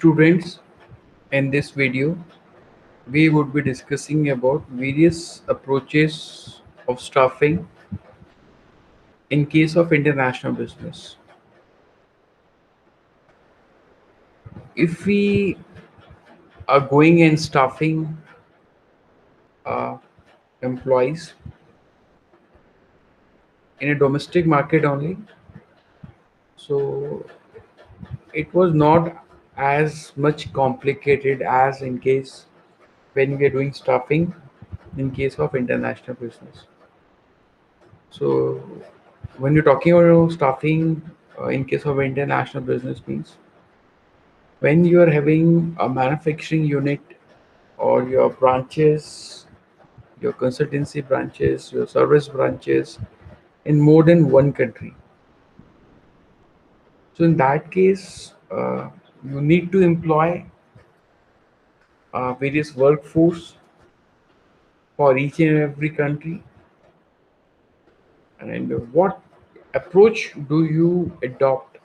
Students, in this video, we would be discussing about various approaches of staffing in case of international business. If we are going and staffing uh, employees in a domestic market only, so it was not as much complicated as in case when we are doing staffing in case of international business. So when you're talking about staffing in case of international business means when you are having a manufacturing unit or your branches, your consultancy branches, your service branches in more than one country. So in that case, you need to employ various workforce for each and every country. And what approach do you adopt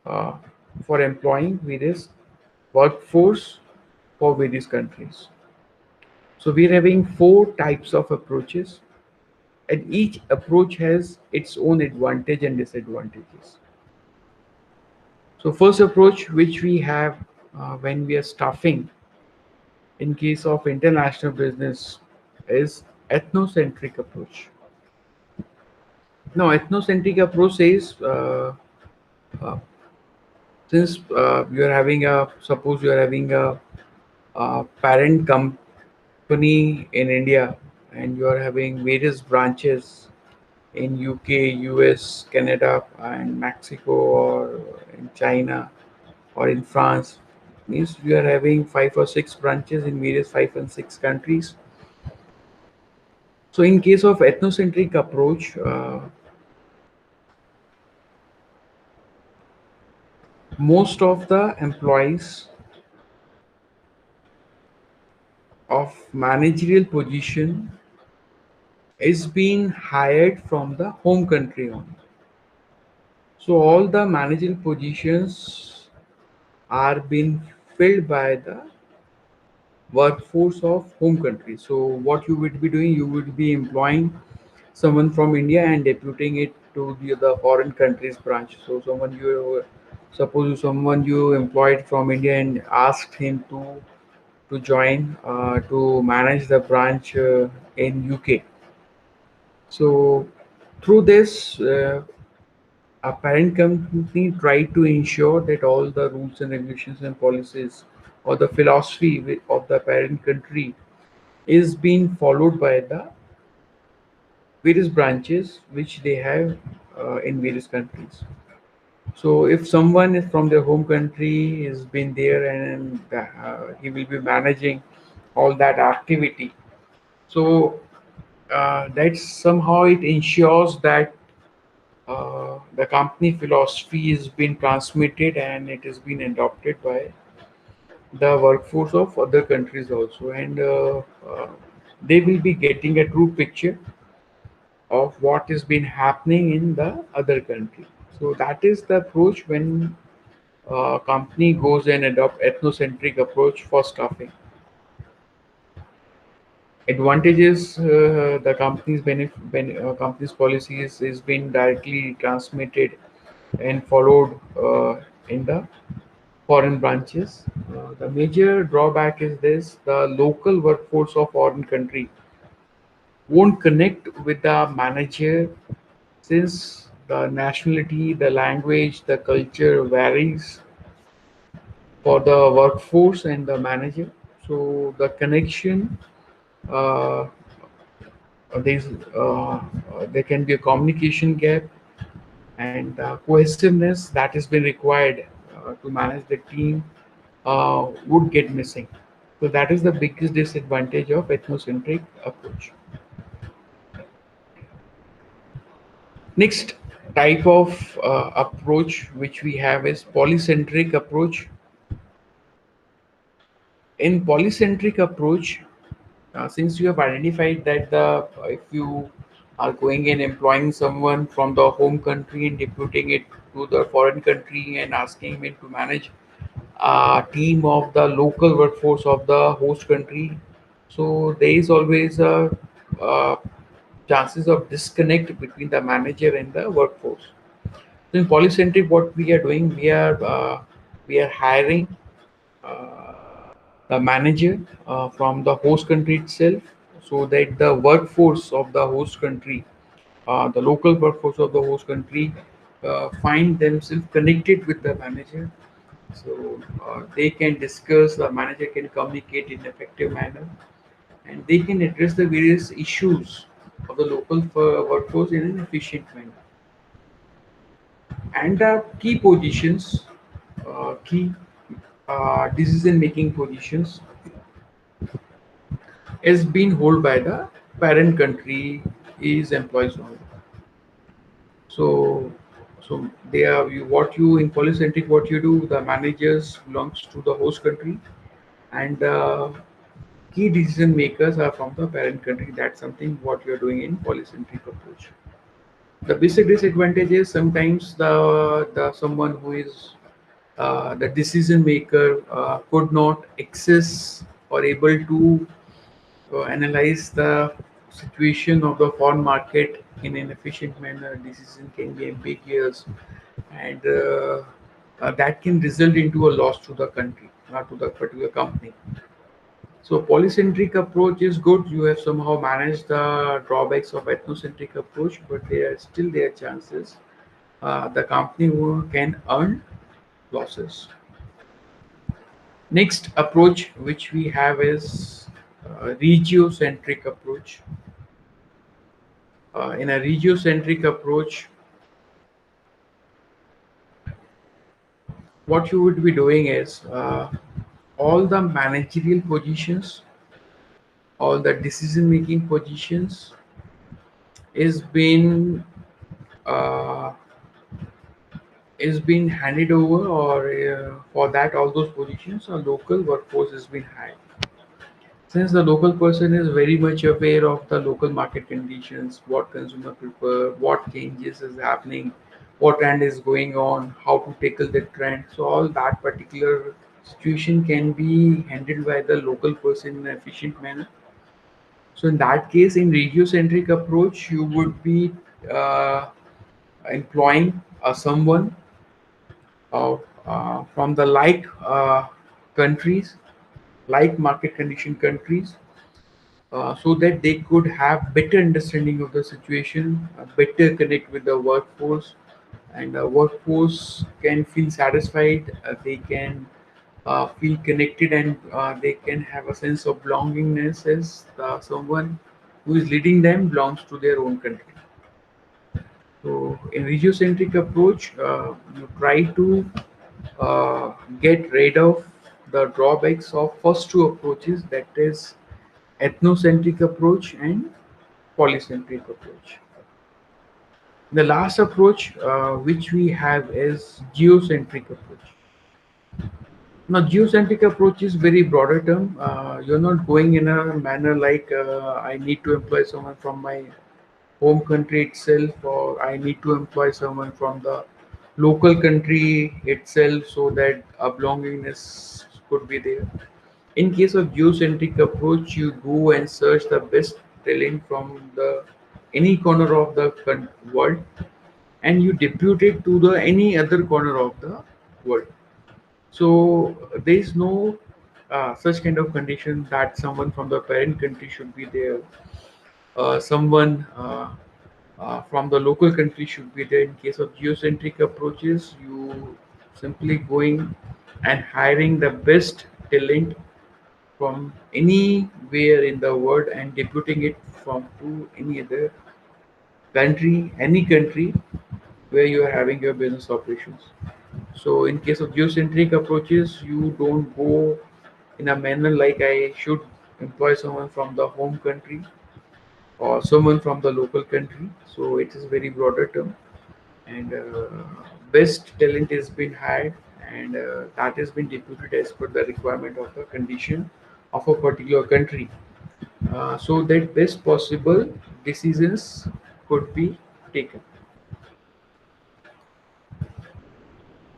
uh, for employing various workforce for various countries? So we're having four types of approaches, and each approach has its own advantage and disadvantages. So first approach which we have when we are staffing in case of international business is ethnocentric approach. Now ethnocentric approach says uh, since you are having a suppose you are having a parent company in India and you are having various branches in UK, US, Canada, and Mexico, or in China, or in France. Means we are having five or six branches in various five and six countries. So in case of ethnocentric approach, most of the employees of managerial position is being hired from the home country only. So all the managerial positions are being filled by the workforce of home country. So what you would be doing, you would be employing someone from India and deputing it to the foreign countries branch. So someone you suppose someone you employed from India and asked him to join to manage the branch in UK. So through this, a parent company tried to ensure that all the rules and regulations and policies or the philosophy of the parent country is being followed by the various branches which they have in various countries. So if someone is from their home country has been there and he will be managing all that activity. So that somehow it ensures that the company philosophy is being transmitted and it has been adopted by the workforce of other countries also, and they will be getting a true picture of what has been happening in the other country. So that is the approach when a company goes and adopt ethnocentric approach for staffing. Advantages, the company's company's policies is being directly transmitted and followed in the foreign branches. The major drawback is this: the local workforce of foreign country won't connect with the manager since the nationality, the language, the culture varies for the workforce and the manager. So the connection, uh, there's there can be a communication gap and cohesiveness that has been required to manage the team would get missing. So that is the biggest disadvantage of ethnocentric approach. Next type of approach which we have is polycentric approach. In polycentric approach, since you have identified that the if you are going and employing someone from the home country and deputing it to the foreign country and asking him to manage team of the local workforce of the host country. So there is always a uh, chances of disconnect between the manager and the workforce. So in Polycentric, what we are doing, we are hiring the manager from the host country itself, so that the workforce of the host country, the local workforce of the host country, find themselves connected with the manager, so they can discuss, the manager can communicate in effective manner, and they can address the various issues of the local workforce in an efficient manner. And the key positions, key decision making positions is being held by the parent country is employees only. So, so they are you, what you in Polycentric, what you do, the managers belongs to the host country, and key decision makers are from the parent country. That's something what you're doing in Polycentric approach. The basic disadvantage is sometimes the someone who is the decision maker could not access or able to analyze the situation of the foreign market in an efficient manner. Decision can be ambiguous, and that can result into a loss to the country, not to the particular company. So polycentric approach is good. You have somehow managed the drawbacks of ethnocentric approach, but there are chances the company can earn losses. Next approach which we have is regiocentric approach. In a regiocentric approach, what you would be doing is all the managerial positions, all the decision making positions is been uh, is being handed over, or for that all those positions a local workforce has been hired. Since the local person is very much aware of the local market conditions, what consumer prefer, what changes is happening, what trend is going on, how to tackle the trend, so all that particular situation can be handled by the local person in an efficient manner. So in that case, in regiocentric approach, you would be uh, employing someone uh, from the like countries, like market condition countries, so that they could have better understanding of the situation, better connect with the workforce, and the workforce can feel satisfied. They can feel connected, and they can have a sense of belongingness as someone who is leading them belongs to their own country. So in regiocentric approach, you try to uh, get rid of the drawbacks of first two approaches, that is ethnocentric approach and polycentric approach. The last approach which we have is geocentric approach. Now, geocentric approach is very broader term. You're not going in a manner like I need to employ someone from my home country itself, or I need to employ someone from the local country itself, so that a belongingness could be there. In case of geocentric approach, you go and search the best talent from the any corner of the world, and you depute it to the any other corner of the world. So there is no such kind of condition that someone from the parent country should be there. Someone from the local country should be there. In case of geocentric approaches, you simply going and hiring the best talent from anywhere in the world and deputing it from to any other country, any country where you are having your business operations. So in case of geocentric approaches, you don't go in a manner like I should employ someone from the home country or someone from the local country. So it is very broader term, and best talent has been hired, and that has been deputed as per the requirement of the condition of a particular country, so that best possible decisions could be taken.